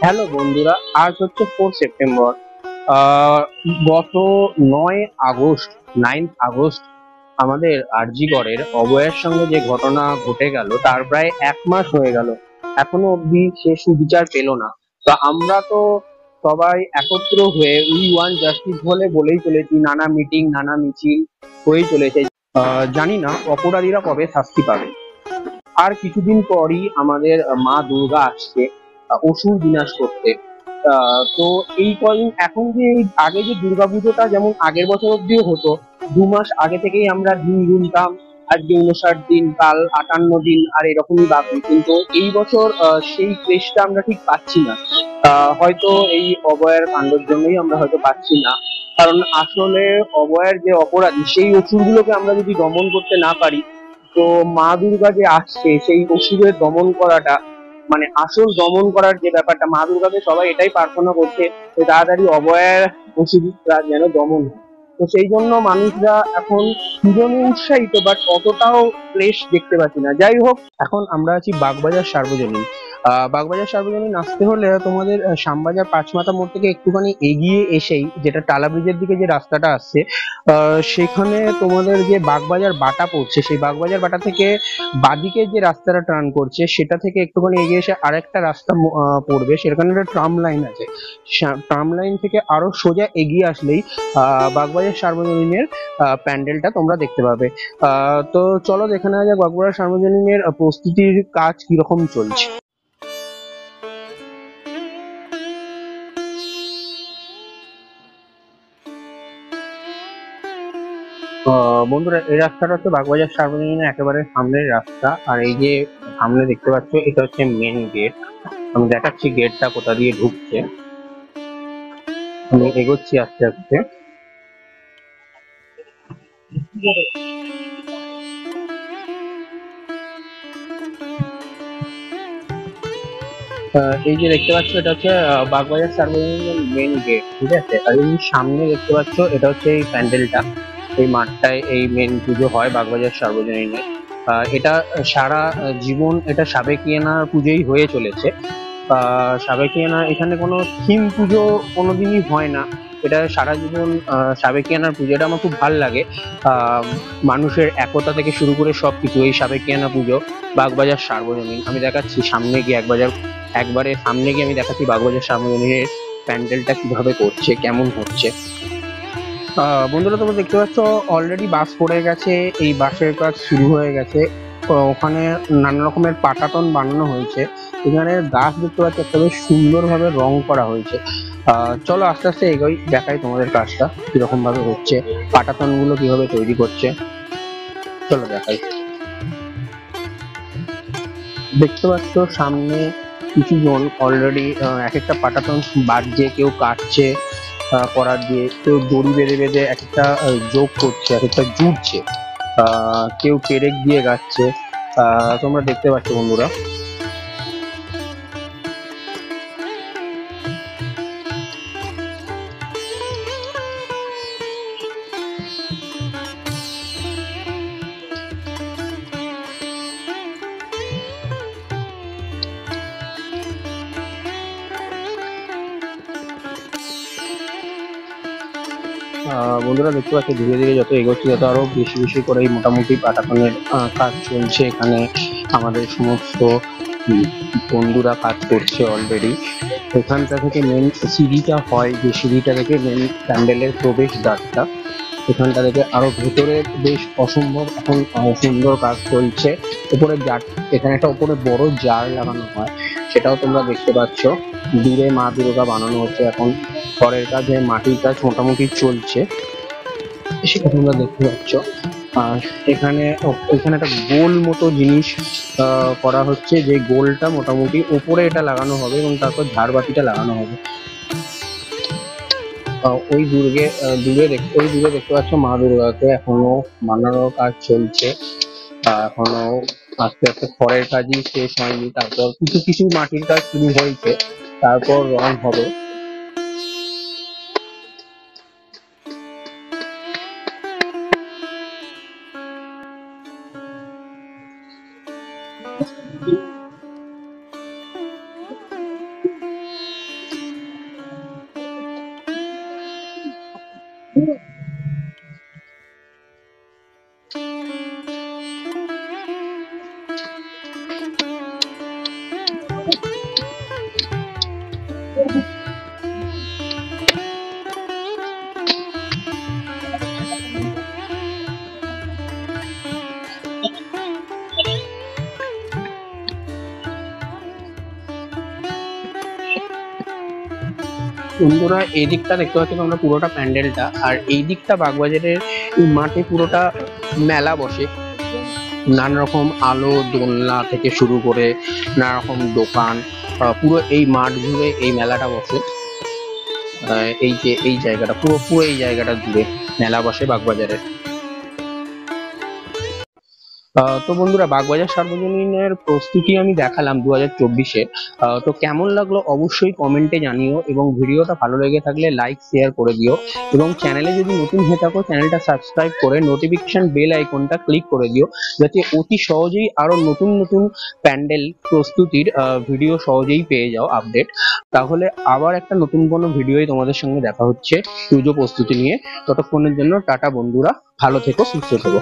Hello বন্ধুরা, আজ হচ্ছে 4 সেপ্টেম্বর। আহ, গত 9 আগস্ট, 9th আগস্ট আমাদের আরজিকরের অভয়ের সঙ্গে যে ঘটনা ঘটে গেল তার প্রায় 1 মাস হয়ে গেল। এখনো অবধি সে সুবিচার পেল না। তো আমরা তো সবাই একত্র হয়ে উই ওয়ান জাস্টিস বলে বলেই চলেছি, নানা মিটিং নানা মিছিল হয়েই চলেছে। জানি না অপরাধীরা কবে শাস্তি পাবে। আর কিছুদিন পরই আমাদের মা দুর্গা আসছে অসুর বিনাশ করতে। তো এই কদিন এখন যে আগে যে দুর্গাপুজোটা যেমন আগের বছর অব্দিও হতো, 2 মাস আগে থেকেই আমরা দিন গুনতাম, আজকে 59 দিন, কাল 58 দিন, আর এরকমই বাকি। কিন্তু এই বছর সেই ক্রেজটা আমরা ঠিক পাচ্ছি না। হয়তো এই অভয়ার কাণ্ডের জন্যই আমরা হয়তো পাচ্ছি না। কারণ আসলে অভয়ার যে অপরাধী সেই অসুরগুলোকে আমরা যদি দমন করতে না পারি, তো মা দুর্গা যে আসছে সেই অসুরের দমন করাটা, মানে আসল দমন করার যে ব্যাপারটা, মা দুর্গাকে সবাই এটাই প্রার্থনা করছে যে তাড়াতাড়ি অভয়ার অসুররা যেন দমন হয়। তো সেই জন্য মানুষরা এখন দুজনে উৎসাহিত, বাট অতটাও ক্লেশ দেখতে পাচ্ছি না। যাই হোক, এখন আমরা আছি বাগবাজার সার্বজনীন। বাগবাজার সার্বজনীন আসতে হলে তোমাদের শ্যামবাজার পাঁচমাথা মোড় থেকে একটুখানি এগিয়ে এসেই, যেটা টালা ব্রিজের দিকে যে রাস্তাটা আসছে, সেখানে তোমাদের যে বাগবাজার বাটা পড়ছে, সেই বাগবাজার বাটা থেকে বাদিকে যে রাস্তাটা টার্ন করছে সেটা থেকে একটুখানি এগিয়ে এসে আরেকটা রাস্তা পড়বে, সেখানে একটা ট্রাম লাইন আছে। ট্রাম লাইন থেকে আরো সোজা এগিয়ে আসলেই বাগবাজার সার্বজনীনের প্যান্ডেলটা তোমরা দেখতে পাবে। তো চলো দেখে নেওয়া যাক বাগবাজার সার্বজনীনের প্রস্তুতির কাজ কিরকম চলছে। বন্ধুরা, এই রাস্তাটা হচ্ছে বাগবাজার সার্বজনীনের একেবারে সামনের রাস্তা। আর এই যে সামনে দেখতে পাচ্ছ, এটা হচ্ছে মেন গেট। আমি দেখাচ্ছি গেটটা কোথা দিয়ে ঢুকছে। আমি এগোচ্ছি আস্তে আস্তে। এই যে দেখতে পাচ্ছ, এটা হচ্ছে বাগবাজার সার্বজনীনের মেন গেট, ঠিক আছে। আর এই সামনে দেখতে পাচ্ছ, এটা হচ্ছে এই প্যান্ডেলটা। এই মাঠটায় এই মেন পুজো হয় বাগবাজার সার্বজনীনের। এটা সারা জীবন এটা সাবেকিয়ানা পুজোই হয়ে চলেছে। সাবেকিয়ানা, এখানে কোনো থিম পুজো কোনোদিনই হয় না। এটা সারা জীবন সাবেকিয়ানার পুজো, এটা আমার খুব ভাল লাগে। আহ মানুষের একতা থেকে শুরু করে সবকিছু এই সাবেকিয়ানা পুজো। বাগবাজার সার্বজনীন আমি দেখাচ্ছি সামনে গিয়ে, একবারে সামনে গিয়ে আমি দেখাচ্ছি বাগবাজার সার্বজনীনের প্যান্ডেলটা কিভাবে করছে, কেমন হচ্ছে। বন্ধুরা, তোমরা দেখতে পাচ্ছ অলরেডি বাস পড়ে গেছে, এই বাসের কাজ শুরু হয়ে গেছে। ওখানে নানা রকমের পাটাতন বানানো হয়েছে। এখানে গাছ দেখতে পাচ্ছি, একটা বেশ সুন্দরভাবে রং করা হয়েছে। চলো আস্তে আস্তে এগোই, দেখাই তোমাদের কাজটা কিরকম ভাবে হচ্ছে, পাটাতন গুলো কিভাবে তৈরি করছে। চলো দেখাই। দেখতে পাচ্ছ সামনে কিছু জন অলরেডি এক একটা পাটাতন বাজছে, কেউ কাটছে, করার দিয়ে কেউ দড়ি বেঁধে বেঁধে এক একটা যোগ করছে, এক একটা জুড়ছে, কেউ পেরেক দিয়ে গাচ্ছে। তোমরা দেখতে পাচ্ছ বন্ধুরা। বন্ধুরা দেখতে পাচ্ছ ধীরে ধীরে যত এগোচ্ছে, তত আরো বেশি বেশি করে এই মোটামুটি পাটাতনের কাজ চলছে এখানে। আমাদের সমস্ত উম, বন্ধুরা কাজ করছে অলরেডি। এখানটা থেকে মেন সিঁড়িটা হয়, যে সিঁড়িটা থেকে মেন প্যান্ডেলের প্রবেশ দ্বারটা, এখানটা থেকে আরো ভেতরে বেশ অসম্ভব এখন সুন্দর কাজ চলছে। উপরে জার, এখানে একটা উপরে বড় জার লাগানো হয়, সেটাও তোমরা দেখতে পাচ্ছ। দূরে মা দুর্গা বানানো হচ্ছে এখন। পরের কাজে মাটির কাজ মোটামুটি চলছে, সেটা তোমরা দেখতে পাচ্ছ। আর এখানে এখানে একটা গোল মতো জিনিস করা হচ্ছে, যে গোলটা মোটামুটি উপরে এটা লাগানো হবে এবং তারপর ঝাড়বাতিটা লাগানো হবে। ওই দূরে দেখতে পাচ্ছ মা দুর্গাকে এখনো বানানোর কাজ চলছে। এখনো আস্তে আস্তে খড়ের কাজই শেষ হয়নি, তারপর কিছু কিছু মাটির কাজ শুরু হয়েছে, তারপর রং হবে। বন্ধুরা এই দিকটা দেখতে পাচ্ছি তোমরা পুরোটা প্যান্ডেলটা, আর এই দিকটা বাগবাজারের মাঠে পুরোটা মেলা বসে। নানা রকম আলো দোলনা থেকে শুরু করে নানা রকম দোকান, পুরো এই মাঠ জুড়ে এই মেলাটা বসে। এই যে এই জায়গাটা পুরো পুরো এই জায়গাটা জুড়ে মেলা বসে বাগবাজারে। তো বন্ধুরা বাগবাজার সার্বজনীনের প্রস্তুতি আমি দেখালাম 2024-এ। তো কেমন লাগলো অবশ্যই কমেন্টে জানিও, এবং ভিডিওটা ভালো লেগে থাকলে লাইক শেয়ার করে দিও, এবং চ্যানেলে যদি নতুন হয়ে থাকো চ্যানেলটা সাবস্ক্রাইব করে নোটিফিকেশন বেল আইকনটা ক্লিক করে দিও, যাতে অতি সহজেই আরো নতুন নতুন প্যান্ডেল প্রস্তুতির ভিডিও সহজেই পেয়ে যাও আপডেট। তাহলে আবার একটা নতুন কোনো ভিডিওই তোমাদের সঙ্গে দেখা হচ্ছে পুজো প্রস্তুতি নিয়ে। ততক্ষণের জন্য টাটা বন্ধুরা, ভালো থেকো, সুস্থ থেকো।